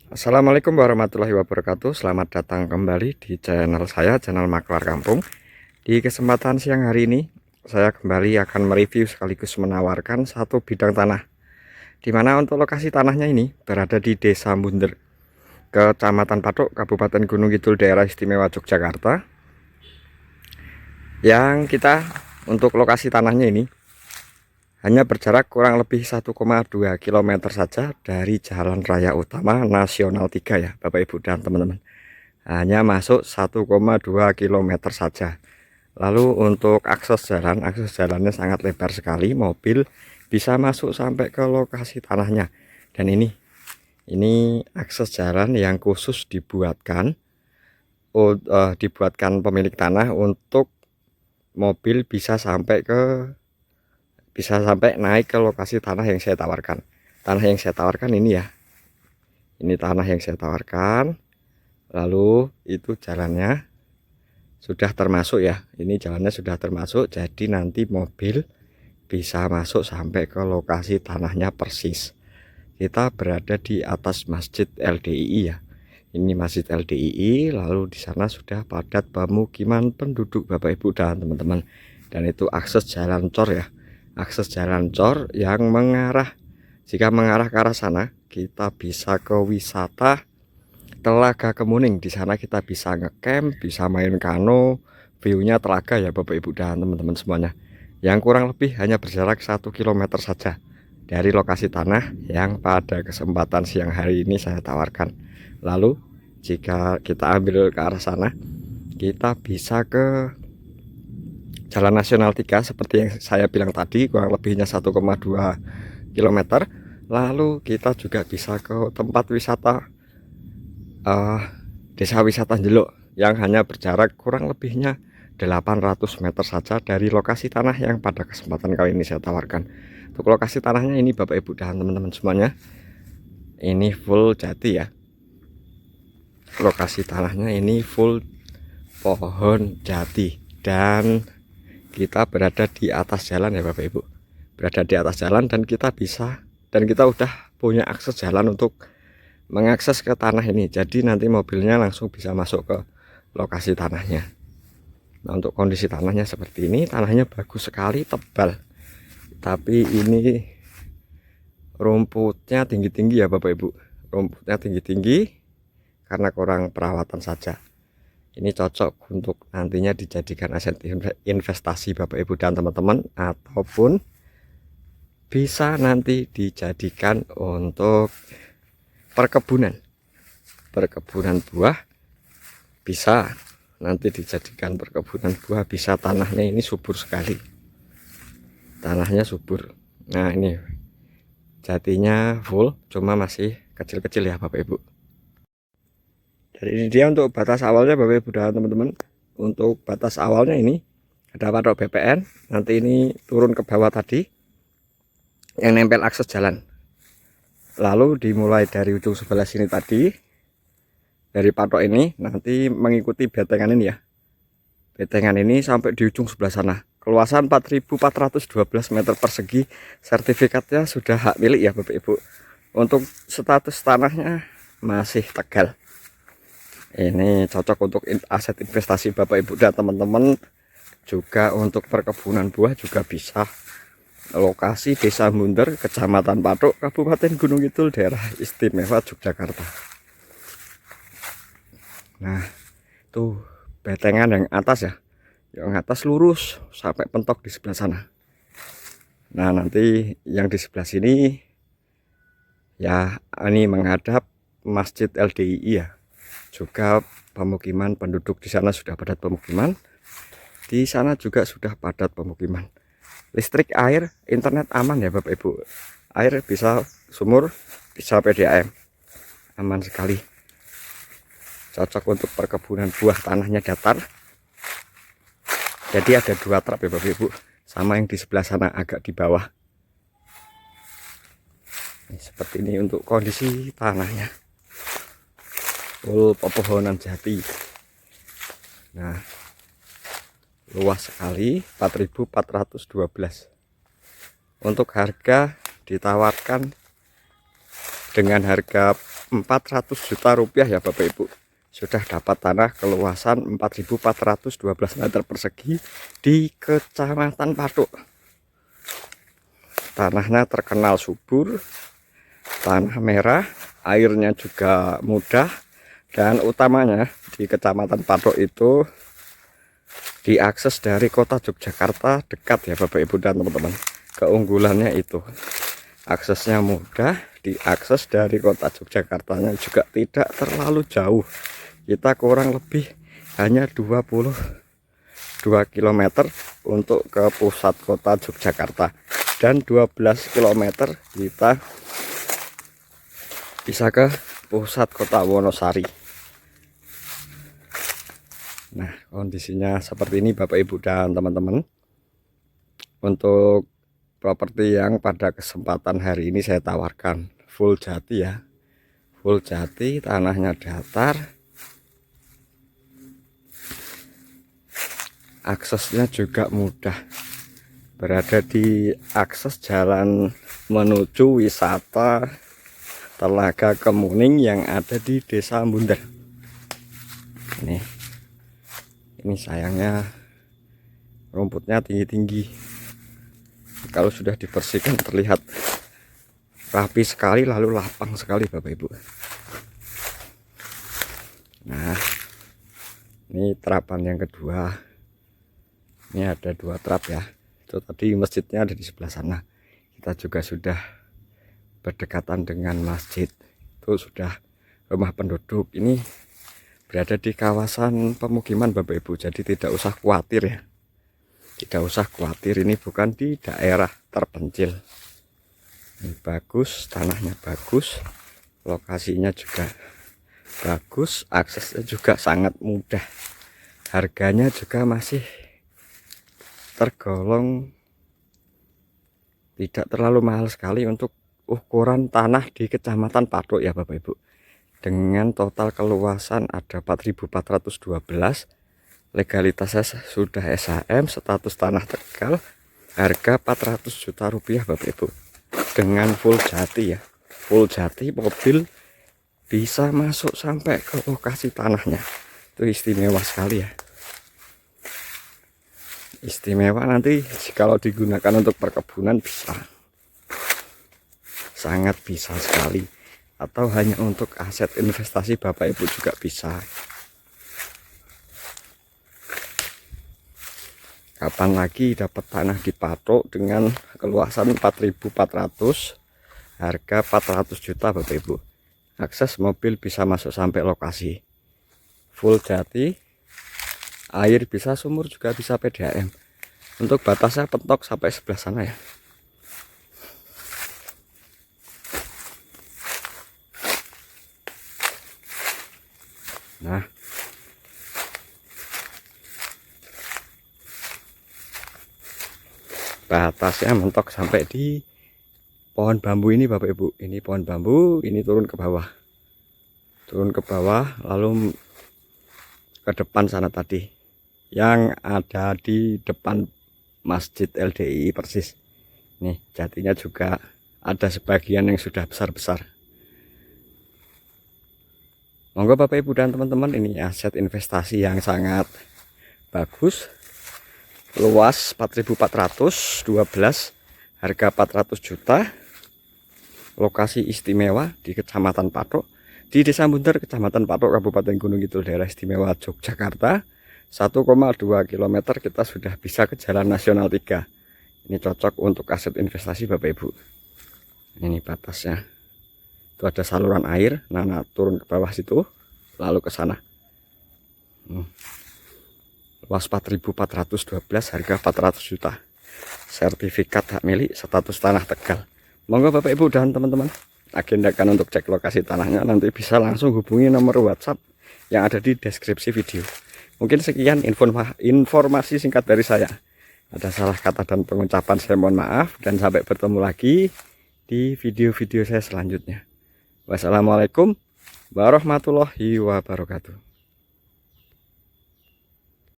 Assalamualaikum warahmatullahi wabarakatuh. Selamat datang kembali di channel saya, channel Maklar Kampung. Di kesempatan siang hari ini, saya kembali akan mereview sekaligus menawarkan satu bidang tanah, di mana untuk lokasi tanahnya ini berada di Desa Bunder, Kecamatan Patok, Kabupaten Gunung Kidul, Daerah Istimewa Yogyakarta. Yang kita untuk lokasi tanahnya ini hanya berjarak kurang lebih 1,2 km saja dari jalan raya utama nasional 3 ya Bapak Ibu dan teman-teman. Hanya masuk 1,2 km saja. Lalu untuk akses jalannya sangat lebar sekali, mobil bisa masuk sampai ke lokasi tanahnya. Dan ini akses jalan yang khusus dibuatkan pemilik tanah untuk mobil bisa sampai naik ke lokasi tanah yang saya tawarkan. Tanah yang saya tawarkan ini ya. Ini tanah yang saya tawarkan. Lalu itu jalannya sudah termasuk ya. Ini jalannya sudah termasuk, jadi nanti mobil bisa masuk sampai ke lokasi tanahnya persis. Kita berada di atas Masjid LDII ya. Ini Masjid LDII, lalu di sana sudah padat pemukiman penduduk Bapak Ibu dan teman-teman. Dan itu akses jalan cor ya. Akses jalan cor yang jika mengarah ke arah sana, kita bisa ke wisata Telaga Kemuning. Di sana kita bisa ngecamp, bisa main kano, view-nya telaga ya Bapak Ibu dan teman-teman semuanya. Yang kurang lebih hanya berjarak 1 km saja dari lokasi tanah yang pada kesempatan siang hari ini saya tawarkan. Lalu jika kita ambil ke arah sana, kita bisa ke Jalan Nasional 3 seperti yang saya bilang tadi, kurang lebihnya 1,2 km. Lalu kita juga bisa ke tempat wisata Desa Wisata Jeluk yang hanya berjarak kurang lebihnya 800 meter saja dari lokasi tanah yang pada kesempatan kali ini saya tawarkan. Untuk lokasi tanahnya ini Bapak Ibu dan teman-teman semuanya, ini full jati ya. Lokasi tanahnya ini full pohon jati dan kita berada di atas jalan ya Bapak Ibu. Berada di atas jalan dan kita udah punya akses jalan untuk mengakses ke tanah ini. Jadi nanti mobilnya langsung bisa masuk ke lokasi tanahnya. Nah, untuk kondisi tanahnya seperti ini, tanahnya bagus sekali, tebal. Tapi ini rumputnya tinggi-tinggi ya Bapak Ibu. Rumputnya tinggi-tinggi karena kurang perawatan saja. Ini cocok untuk nantinya dijadikan aset investasi Bapak Ibu dan teman-teman, ataupun bisa nanti dijadikan untuk perkebunan buah. Bisa nanti dijadikan perkebunan buah, bisa. Tanahnya ini subur sekali, tanahnya subur. Nah, ini jatinya full, cuma masih kecil-kecil ya Bapak Ibu. Jadi ini dia untuk batas awalnya Bapak Ibu dan teman-teman. Untuk batas awalnya ini ada patok BPN, nanti ini turun ke bawah tadi yang nempel akses jalan. Lalu dimulai dari ujung sebelah sini tadi, dari patok ini nanti mengikuti betengan ini ya. Betengan ini sampai di ujung sebelah sana. Keluasan 4.412 meter persegi, sertifikatnya sudah hak milik ya Bapak Ibu. Untuk status tanahnya masih tegal. Ini cocok untuk aset investasi Bapak Ibu dan teman-teman. Juga untuk perkebunan buah juga bisa. Lokasi Desa Bunder, Kecamatan Patok, Kabupaten Gunung Kidul, Daerah Istimewa Yogyakarta. Nah, tuh betengan yang atas ya. Yang atas lurus sampai pentok di sebelah sana. Nah, nanti yang di sebelah sini ya, ini menghadap Masjid LDII ya. Juga pemukiman penduduk di sana sudah padat pemukiman. Di sana juga sudah padat pemukiman. Listrik, air, internet aman ya Bapak Ibu. Air bisa sumur, bisa PDAM. Aman sekali. Cocok untuk perkebunan buah, tanahnya datar. Jadi ada 2 trap ya Bapak Ibu. Sama yang di sebelah sana agak di bawah. Ini seperti ini untuk kondisi tanahnya. Full pepohonan jati. Nah, luas sekali, 4.412. Untuk harga ditawarkan dengan harga 400 juta rupiah ya Bapak Ibu. Sudah dapat tanah keluasan 4.412 meter persegi di Kecamatan Pathuk. Tanahnya terkenal subur, tanah merah, airnya juga mudah, dan utamanya di Kecamatan Pathuk itu diakses dari kota Yogyakarta dekat ya Bapak Ibu dan teman-teman. Keunggulannya itu aksesnya mudah, diakses dari kota Yogyakartanya juga tidak terlalu jauh. Kita kurang lebih hanya 22 km untuk ke pusat kota Yogyakarta, dan 12 km kita bisa ke pusat kota Wonosari. Nah, kondisinya seperti ini Bapak Ibu dan teman-teman. Untuk properti yang pada kesempatan hari ini saya tawarkan full jati ya, full jati, tanahnya datar, aksesnya juga mudah, berada di akses jalan menuju wisata Telaga Kemuning yang ada di Desa Bunder. Ini sayangnya rumputnya tinggi-tinggi. Kalau sudah dibersihkan terlihat rapi sekali, lalu lapang sekali Bapak Ibu. Nah, ini terapan yang kedua. Ini ada 2 trap ya. Itu tadi masjidnya ada di sebelah sana. Kita juga sudah berdekatan dengan masjid. Itu sudah rumah penduduk. Ini berada di kawasan pemukiman Bapak Ibu. Jadi tidak usah khawatir ya. Tidak usah khawatir, ini bukan di daerah terpencil. Ini bagus, tanahnya bagus, lokasinya juga bagus, aksesnya juga sangat mudah. Harganya juga masih tergolong tidak terlalu mahal sekali untuk ukuran tanah di Kecamatan Pathuk ya Bapak Ibu. Dengan total keluasan ada 4.412, legalitasnya sudah SHM, status tanah Tegal, harga 400 juta rupiah Bapak Ibu. Dengan full jati ya, full jati, mobil bisa masuk sampai ke lokasi tanahnya. Itu istimewa sekali ya. Istimewa nanti kalau digunakan untuk perkebunan bisa, sangat bisa sekali, atau hanya untuk aset investasi Bapak Ibu juga bisa. Kapan lagi dapat tanah di Pathuk dengan keluasan 4.400, harga 400 juta Bapak Ibu. Akses mobil bisa masuk sampai lokasi, full jati, air bisa sumur, juga bisa PDAM. Untuk batasnya pentok sampai sebelah sana ya. Nah, batasnya mentok sampai di pohon bambu ini Bapak Ibu. Ini pohon bambu, ini turun ke bawah. Turun ke bawah, lalu ke depan sana tadi, yang ada di depan Masjid LDI persis. Nih, jatinya juga ada sebagian yang sudah besar-besar. Monggo Bapak Ibu dan teman-teman, ini aset investasi yang sangat bagus. Luas 4.412, harga 400 juta. Lokasi istimewa di Kecamatan Pathuk, di Desa Bunder, Kecamatan Pathuk, Kabupaten Gunung Kidul, daerah istimewa Yogyakarta. 1,2 km kita sudah bisa ke Jalan Nasional 3. Ini cocok untuk aset investasi Bapak Ibu. Ini batasnya. Itu ada saluran air, nah turun ke bawah situ, lalu ke sana. Luas 4.412, harga 400 juta. Sertifikat hak milik, status tanah Tegal. Monggo Bapak Ibu dan teman-teman, agendakan untuk cek lokasi tanahnya, nanti bisa langsung hubungi nomor WhatsApp yang ada di deskripsi video. Mungkin sekian informasi singkat dari saya. Ada salah kata dan pengucapan, saya mohon maaf, dan sampai bertemu lagi di video-video saya selanjutnya. Wassalamualaikum warahmatullahi wabarakatuh.